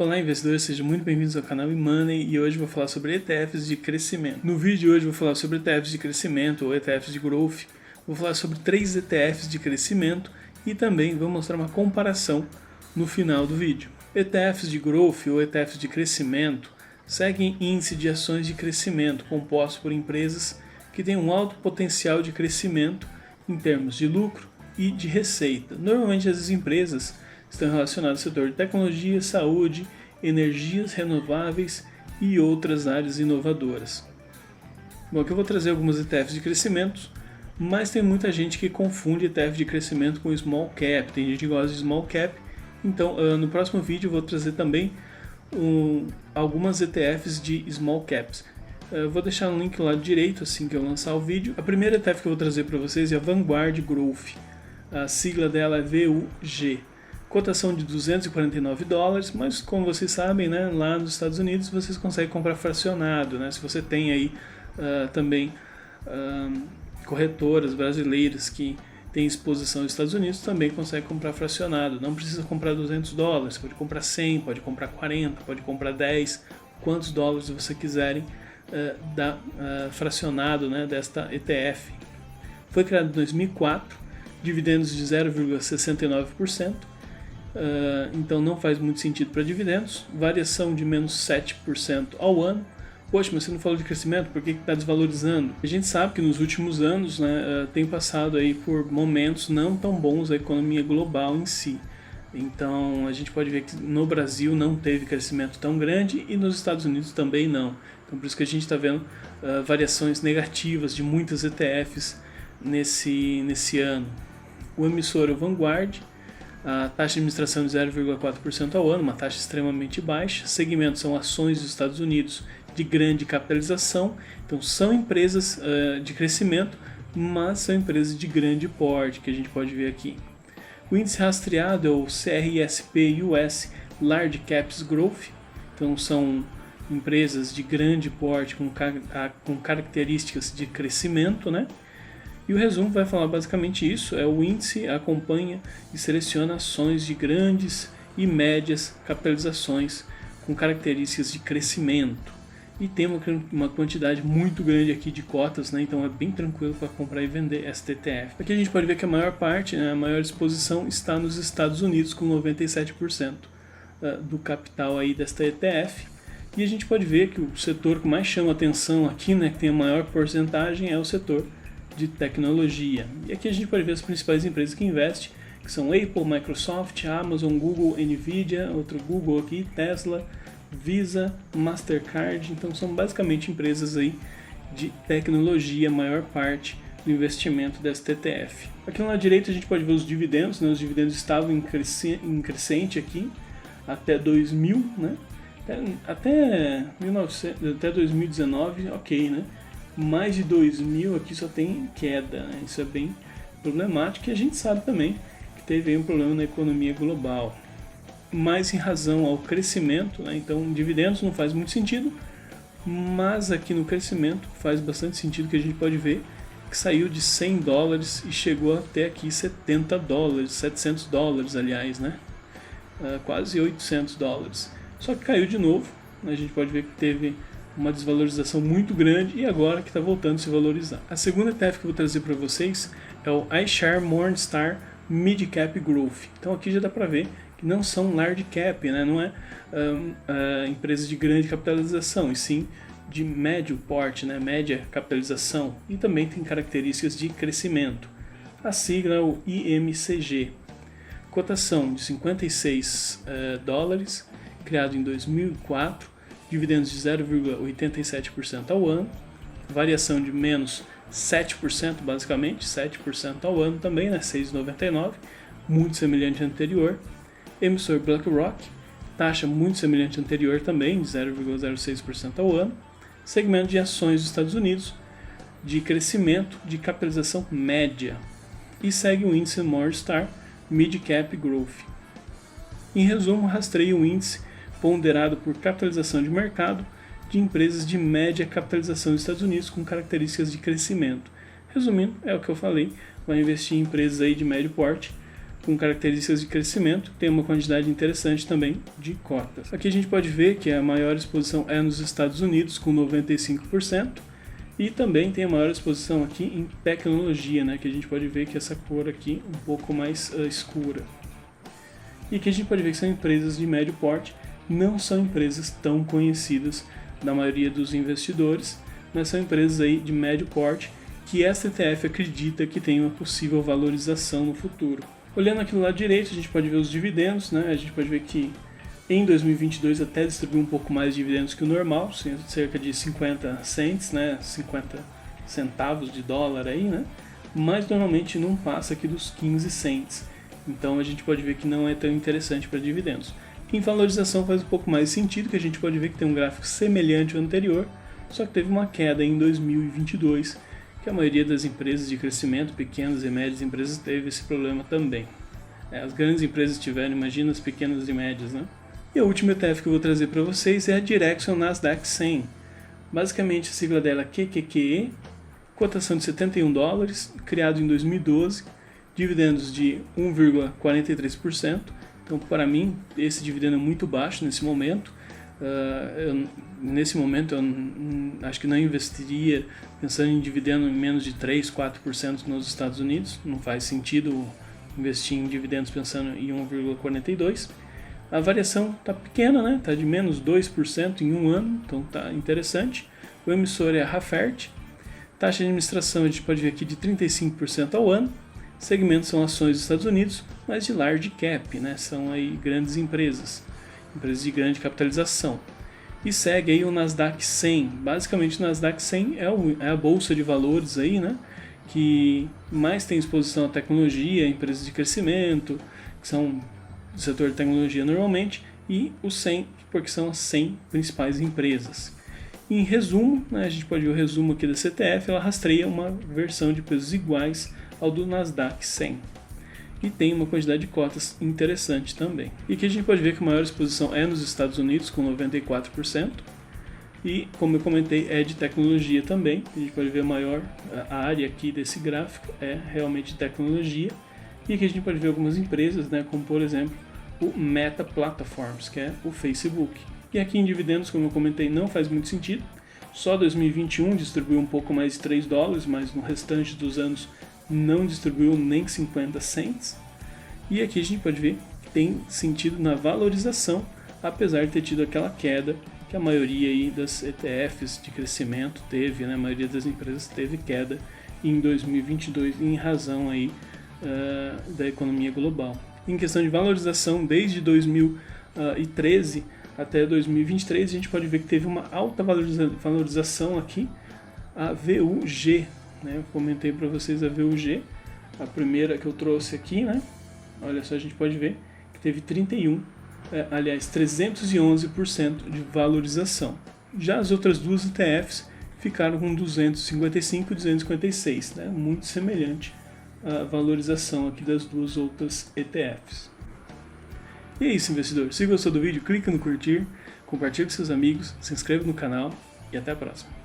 Olá investidores, sejam muito bem-vindos ao canal eMoney e hoje vou falar sobre ETFs de crescimento. No vídeo de hoje vou falar sobre ETFs de crescimento ou ETFs de growth. Vou falar sobre 3 ETFs de crescimento e também vou mostrar uma comparação no final do vídeo. ETFs de growth ou ETFs de crescimento seguem índice de ações de crescimento composto por empresas que têm um alto potencial de crescimento em termos de lucro e de receita. Normalmente essas empresas estão relacionadas ao setor de tecnologia, saúde, energias renováveis e outras áreas inovadoras. Bom, aqui eu vou trazer alguns ETFs de crescimento, mas tem muita gente que confunde ETF de crescimento com small cap. Tem gente que gosta de small cap, então no próximo vídeo eu vou trazer também algumas ETFs de small caps. Eu vou deixar um link lá direito assim que eu lançar o vídeo. A primeira ETF que eu vou trazer para vocês é a Vanguard Growth. A sigla dela é VUG. Cotação de $249, mas como vocês sabem, né, lá nos Estados Unidos vocês conseguem comprar fracionado, né? Se você tem aí também corretoras brasileiras que têm exposição nos Estados Unidos, também consegue comprar fracionado. Não precisa comprar $200, pode comprar 100, pode comprar 40, pode comprar 10, quantos dólares você quiserem fracionado, né, desta ETF. Foi criado em 2004, dividendos de 0,69%. Então não faz muito sentido para dividendos, variação de menos 7% ao ano. Poxa, mas você não falou de crescimento, por que está desvalorizando? A gente sabe que nos últimos anos, né, tem passado aí por momentos não tão bons da economia global em si. Então a gente pode ver que no Brasil não teve crescimento tão grande e nos Estados Unidos também não. Então por isso que a gente está vendo variações negativas de muitas ETFs nesse ano. O emissor é o Vanguard. A taxa de administração de 0,4% ao ano, uma taxa extremamente baixa. Segmentos são ações dos Estados Unidos de grande capitalização. Então são empresas de crescimento, mas são empresas de grande porte, que a gente pode ver aqui. O índice rastreado é o CRSP US Large Caps Growth. Então são empresas de grande porte com características de crescimento, né? E o resumo vai falar basicamente isso, o índice acompanha e seleciona ações de grandes e médias capitalizações com características de crescimento. E tem uma quantidade muito grande aqui de cotas, né? Então é bem tranquilo para comprar e vender esta ETF. Aqui a gente pode ver que a maior parte, né, a maior exposição está nos Estados Unidos com 97% do capital aí desta ETF. E a gente pode ver que o setor que mais chama atenção aqui, né, que tem a maior porcentagem, é o setor de tecnologia. E aqui a gente pode ver as principais empresas que investem, que são Apple, Microsoft, Amazon, Google, Nvidia, outro Google aqui, Tesla, Visa, Mastercard. Então são basicamente empresas aí de tecnologia, a maior parte do investimento desta ETF. Aqui no lado direito a gente pode ver os dividendos, né? Os dividendos estavam em crescente aqui até 2000, né? Até 2019, ok, né? Mais de 2000 aqui só tem queda, né? Isso é bem problemático e a gente sabe também que teve aí um problema na economia global. Mas em razão ao crescimento, né? Então dividendos não faz muito sentido, mas aqui no crescimento faz bastante sentido, que a gente pode ver que saiu de $100 e chegou até aqui $70, $700 aliás, né? Quase $800. Só que caiu de novo, né? A gente pode ver que teve uma desvalorização muito grande e agora que está voltando a se valorizar. A segunda ETF que eu vou trazer para vocês é o iShares Morningstar Mid Cap Growth. Então aqui já dá para ver que não são large cap, né? Não é empresas de grande capitalização, e sim de médio porte, né? Média capitalização, e também tem características de crescimento. A sigla é o IMCG. Cotação de $56, criado em 2004. Dividendos de 0,87% ao ano, variação de menos 7% basicamente, 7% ao ano também, né, 6,99, muito semelhante ao anterior. Emissor BlackRock, taxa muito semelhante ao anterior também, de 0,06% ao ano. Segmento de ações dos Estados Unidos, de crescimento de capitalização média. E segue o índice Morningstar Mid Cap Growth. Em resumo, rastreia o índice ponderado por capitalização de mercado de empresas de média capitalização dos Estados Unidos com características de crescimento. Resumindo, é o que eu falei, vai investir em empresas aí de médio porte com características de crescimento, tem uma quantidade interessante também de cotas. Aqui a gente pode ver que a maior exposição é nos Estados Unidos, com 95%, e também tem a maior exposição aqui em tecnologia, né, que a gente pode ver que essa cor aqui um pouco mais escura. E aqui a gente pode ver que são empresas de médio porte, não são empresas tão conhecidas da maioria dos investidores, mas são empresas aí de médio porte que essa ETF acredita que tem uma possível valorização no futuro. Olhando aqui do lado direito, a gente pode ver os dividendos, né? A gente pode ver que em 2022 até distribuiu um pouco mais de dividendos que o normal, cerca de 50 cents, né? 50 centavos de dólar aí, né? Mas normalmente não passa aqui dos 15 cents. Então a gente pode ver que não é tão interessante para dividendos. Em valorização faz um pouco mais sentido, que a gente pode ver que tem um gráfico semelhante ao anterior, só que teve uma queda em 2022, que a maioria das empresas de crescimento, pequenas e médias empresas, teve esse problema também. As grandes empresas tiveram, imagina as pequenas e médias, né? E a última ETF que eu vou trazer para vocês é a Direction Nasdaq 100. Basicamente a sigla dela é QQQE, cotação de $71, criado em 2012, dividendos de 1,43%. Então, para mim, esse dividendo é muito baixo nesse momento. Nesse momento eu acho que não investiria pensando em dividendo em menos de 3, 4% nos Estados Unidos. Não faz sentido investir em dividendos pensando em 1,42%. A variação está pequena, né? Está de menos 2% em um ano, então está interessante. O emissor é a Rafert. Taxa de administração a gente pode ver aqui de 35% ao ano. Segmentos são ações dos Estados Unidos, mas de large cap, né? São aí grandes empresas de grande capitalização. E segue aí o Nasdaq 100. Basicamente o Nasdaq 100 é a bolsa de valores aí, né? Que mais tem exposição à tecnologia, empresas de crescimento, que são do setor de tecnologia normalmente, e o 100, porque são as 100 principais empresas. Em resumo, né, a gente pode ver o resumo aqui da CTF, ela rastreia uma versão de preços iguais ao do Nasdaq 100. E tem uma quantidade de cotas interessante também. E aqui a gente pode ver que a maior exposição é nos Estados Unidos, com 94%. E, como eu comentei, é de tecnologia também. A gente pode ver a área aqui desse gráfico é realmente de tecnologia. E aqui a gente pode ver algumas empresas, né, como por exemplo o Meta Platforms, que é o Facebook. E aqui em dividendos, como eu comentei, não faz muito sentido. Só 2021 distribuiu um pouco mais de $3, mas no restante dos anos não distribuiu nem 50 cents. E aqui a gente pode ver que tem sentido na valorização, apesar de ter tido aquela queda que a maioria aí das ETFs de crescimento teve, né? A maioria das empresas teve queda em 2022 em razão aí da economia global. Em questão de valorização, desde 2013 até 2023, a gente pode ver que teve uma alta valorização aqui, a VUG, né? Eu comentei para vocês a VUG, a primeira que eu trouxe aqui, né? Olha só, a gente pode ver que teve 311% de valorização. Já as outras duas ETFs ficaram com 255 e 256, né? Muito semelhante à valorização aqui das duas outras ETFs. E é isso, investidor. Se gostou do vídeo, clica no curtir, compartilhe com seus amigos, se inscreva no canal e até a próxima.